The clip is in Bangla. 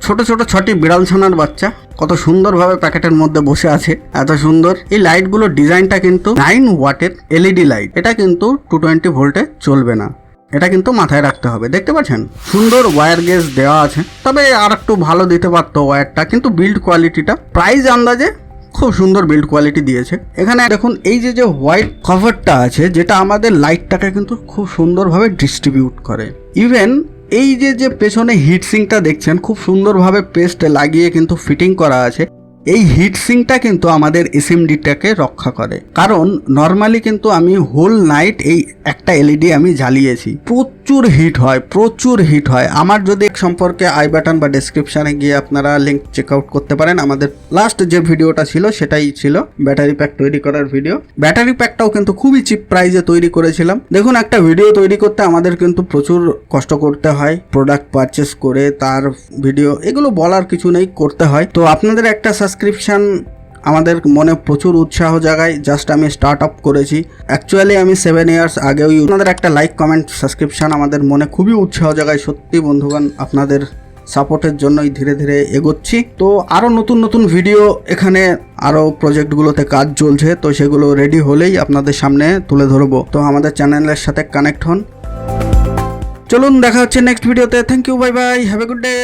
ছোট ছোট 6টি বিড়াল ছানার বাচ্চা কত সুন্দরভাবে প্যাকেটের মধ্যে বসে আছে, এত সুন্দর। এই লাইটগুলোর ডিজাইনটা কিন্তু 9 ওয়াটের এলইডি লাইট, এটা কিন্তু 220 ভোল্টে চলবে না, এটা কিন্তু মাথায় রাখতে হবে। দেখতে পাচ্ছেন সুন্দর ওয়্যার গেজ দেওয়া আছে, তবে আর একটু ভালো দিতে পারতো ওয়্যারটা, কিন্তু বিল্ড কোয়ালিটিটা প্রাইস আন্দাজে খুব সুন্দর বিল্ড কোয়ালিটি দিয়েছে। এখানে দেখুন এই যে হোয়াইট কভারটা আছে, যেটা আমাদের লাইটটাকে কিন্তু খুব সুন্দরভাবে ডিস্ট্রিবিউট করে। ইভেন এই যে পেছনে হিটসিংটা দেখছেন, খুব সুন্দরভাবে পেস্ট লাগিয়ে কিন্তু ফিটিং করা আছে। এই হিটসিংটা কিন্তু আমাদের এসএমডিটাকে রক্ষা করে, কারণ নর্মালি কিন্তু আমি হোল নাইট এই একটা এলইডি আমি জ্বালিয়েছি, প্রচুর হিট হয়। আমার যদি সম্পর্কে আই বাটন বা ডেসক্রিপশনে গিয়ে আপনারা লিঙ্ক চেক আউট করতে পারেন। আমাদের লাস্ট যে ভিডিওটা ছিল সেটাই ছিল ব্যাটারি প্যাক তৈরি করার ভিডিও। ব্যাটারি প্যাকটাও কিন্তু খুবই চিপ প্রাইসে তৈরি করেছিলাম। দেখুন, একটা ভিডিও তৈরি করতে আমাদের কিন্তু প্রচুর কষ্ট করতে হয়, প্রোডাক্ট পারচেস করে তার ভিডিও, এগুলো বলার কিছু নেই, করতে হয়। তো আপনাদের একটা সাবস্ক্রিপশন আমাদের মনে প্রচুর উৎসাহ জাগায়। জাস্ট আমি স্টার্ট আপ করেছি, অ্যাকচুয়ালি আমি 7 ইয়ার্স আগেও। আপনাদের একটা লাইক, কমেন্ট, সাবস্ক্রিপশন আমাদের মনে খুবই উৎসাহ জাগায়। সত্যি বন্ধুগণ, আপনাদের সাপোর্টের জন্যই ধীরে ধীরে এগোচ্ছি। তো আরও নতুন ভিডিও, এখানে আরও প্রজেক্টগুলোতে কাজ চলছে, তো সেগুলো রেডি হলেই আপনাদের সামনে তুলে ধরবো। তো আমাদের চ্যানেলের সাথে কানেক্ট হন। চলুন, দেখা হচ্ছে নেক্সট ভিডিওতে। Thank you, bye bye, have a good day.